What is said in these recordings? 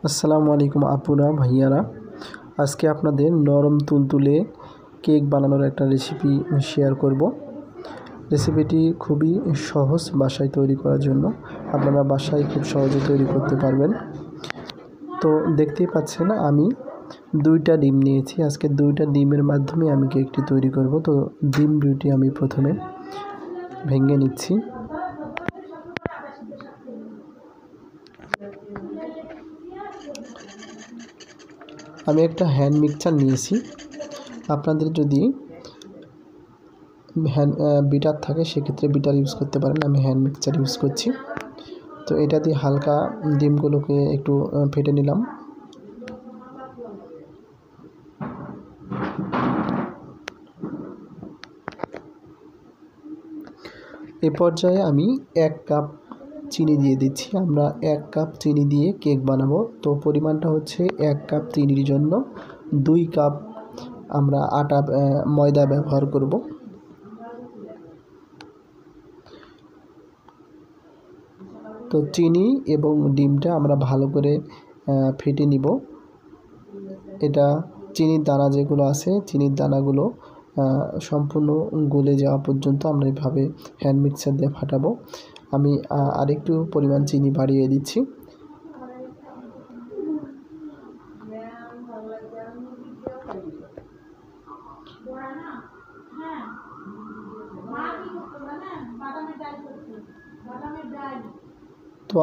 আসসালামু আলাইকুম আপুরা ভাইয়ারা। আজকে আপনাদের নরম তুলতুলে কেক বানানোর একটা রেসিপি শেয়ার করব। রেসিপিটি খুবই সহজ বাসায় তৈরি করার জন্য, আপনারা বাসায় খুব সহজে তৈরি করতে পারবেন। তো দেখতেই পাচ্ছেন আমি 2টা ডিম নিয়েছি। আজকে 2টা ডিমের মাধ্যমে আমি কেকটি তৈরি করব। তো ডিম দুটি আমি প্রথমে ভেঙে নিচ্ছি। আমি একটা হ্যান্ড মিক্সচার নিয়েছি। আপনাদের যদি বিটার থাকে সেক্ষেত্রে বিটার ইউজ করতে পারেন, আমি হ্যান্ড মিক্সচার ইউজ করছি। তো এটা দিয়ে হালকা ডিমগুলোকে একটু ফেটে নিলাম। এ পর্যায়ে আমি 1 কাপ চিনি দিয়ে দিচ্ছি। আমরা 1 কাপ চিনি দিয়ে কেক বানাবো। তো পরিমাণটা হচ্ছে 1 কাপ চিনির জন্য 2 কাপ আমরা ময়দা ব্যবহার করব। তো চিনি এবং ডিমটা আমরা ভালো করে ফেটে নিব। এটা চিনির দানা যেগুলো আছে, চিনির দানাগুলো সম্পূর্ণ গলে যাওয়া পর্যন্ত আমরা এভাবে হ্যান্ড মিক্সার দিয়ে ফাটাবো। আমি আরেকটু পরিমাণ চিনি বাড়িয়ে দিচ্ছি। তো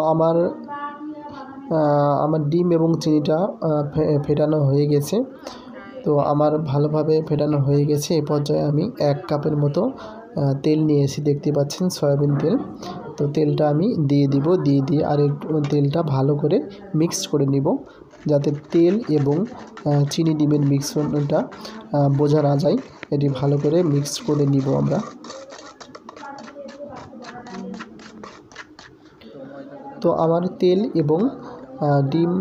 আমার ডিম এবং চিনিটা ফেটানো হয়ে গেছে। তো আমার ভালোভাবে ফেটানো হয়ে গেছে। এ পর্যায়ে আমি 1 কাপের মতো তেল নিয়েছি, দেখতে পাচ্ছেন সয়াবিন তেল। তো তেলটা আমি দিয়ে দিব, দিয়ে আর একটু তেলটা ভালো করে মিক্সড করে নিব, যাতে তেল এবং চিনি ডিমের মিশ্রণটা বোঝা না যায়। এটি ভালো করে মিক্স করে নিব আমরা। তো আমার তেল এবং ডিম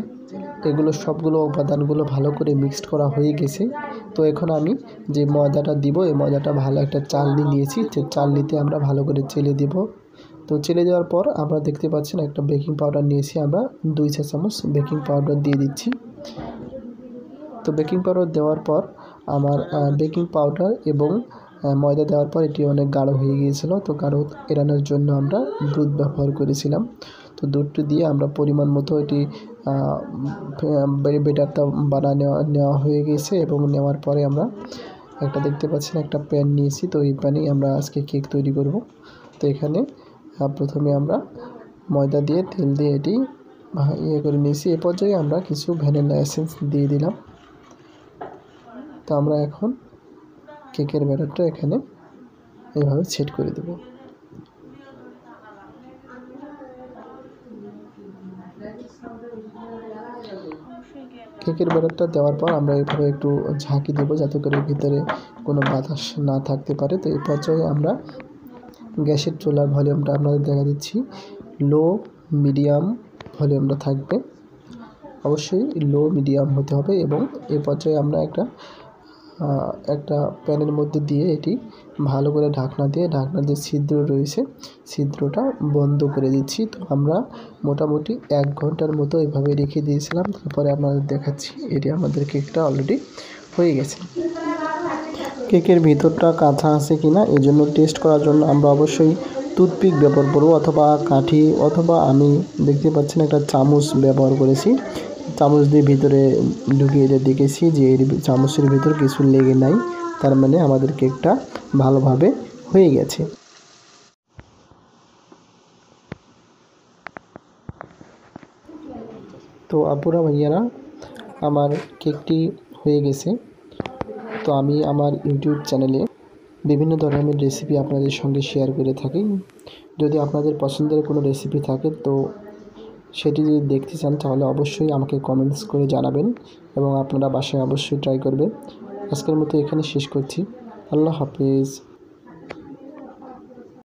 এগুলো সবগুলো উপাদানগুলো ভালো করে মিক্সড করা হয়ে গেছে। তো এখন আমি যে ময়দাটা দিব, এই ময়দাটা ভালো একটা চালনি নিয়েছি, যে চালনিতে আমরা ভালো করে চেলে দেব। তো চেলে দেওয়ার পর আমরা দেখতে পাচ্ছেন একটা বেকিং পাউডার নিয়েছি, আমরা 2 চা চামচ বেকিং পাউডার দিয়ে দিচ্ছি। তো বেকিং পাউডার দেওয়ার পর আমার বেকিং পাউডার এবং ময়দা দেওয়ার পর এটি অনেক গাঢ় হয়ে গিয়েছিল। তো গাঢ় এড়ানোর জন্য আমরা দুধ ব্যবহার করেছিলাম। তো দুধটি দিয়ে আমরা পরিমাণ মতো এটি বেটারটা নেওয়া হয়ে গেছে। এবং নেওয়ার পরে আমরা দেখতে পাচ্ছেন একটা প্যান নিয়েছি। তো এই প্যানেই আমরা আজকে কেক তৈরি করব। তো এখানে প্রথমে আমরা ময়দা দিয়ে তেল দিয়ে এটি করে নিয়েছি। এ পর্যায়ে আমরা কিছু ভ্যানিলা এসেন্স দিয়ে দিলাম। তো আমরা এখন কেকের ব্যাটারটা এখানে এইভাবে সেট করে দেব। কেকের ব্যাটারটা দেওয়ার পর আমরা এইভাবে একটু ঝাঁকি দেবো, যাতে করে ভিতরে কোনো বাতাস না থাকতে পারে। তো এই পর্যায়ে আমরা গ্যাসের চুলার ভলিউমটা আপনাদের দেখা দিচ্ছি, লো মিডিয়াম ভলিউমটা থাকবে, অবশ্যই লো মিডিয়াম হতে হবে। এবং এই পর্যায়ে আমরা একটা প্যানের মধ্যে দিয়ে এটি ভালো করে ঢাকনা দিয়ে ছিদ্র রয়েছে, ছিদ্রটা বন্ধ করে দিচ্ছি। তো আমরা মোটামুটি 1 ঘন্টার মতো এভাবে রেখে দিয়েছিলাম। তারপরে আপনাদের দেখাচ্ছি এটি আমাদের কেকটা অলরেডি হয়ে গেছে। কেকের ভিতরটা কাঁচা আছে কিনা এই জন্য টেস্ট করার জন্য আমরা অবশ্যই টুথপিক ব্যবহার করব, অথবা কাঠি, অথবা আমি দেখতে পাচ্ছেন একটা চামচ ব্যবহার করেছি। চামচ দিয়ে ভিতরে ঢুকিয়ে দেখেছি যে এর চামচের ভিতর কিছু লেগে নাই, তার মানে আমাদের কেকটা ভালোভাবে হয়ে গেছে। তো আপুরা ভাইয়ারা, আমার কেকটি হয়ে গেছে। তো আমি আমার ইউটিউব চ্যানেলে বিভিন্ন ধরনের রেসিপি আপনাদের সঙ্গে শেয়ার করে থাকি। যদি আপনাদের পছন্দের কোনো রেসিপি থাকে তো সেটি যদি দেখতে চান তাহলে অবশ্যই আমাকে কমেন্টস করে জানাবেন, এবং আপনারা বাসায় অবশ্যই ট্রাই করবেন। আজকের মতো এখানে শেষ করছি। আল্লাহ হাফেজ।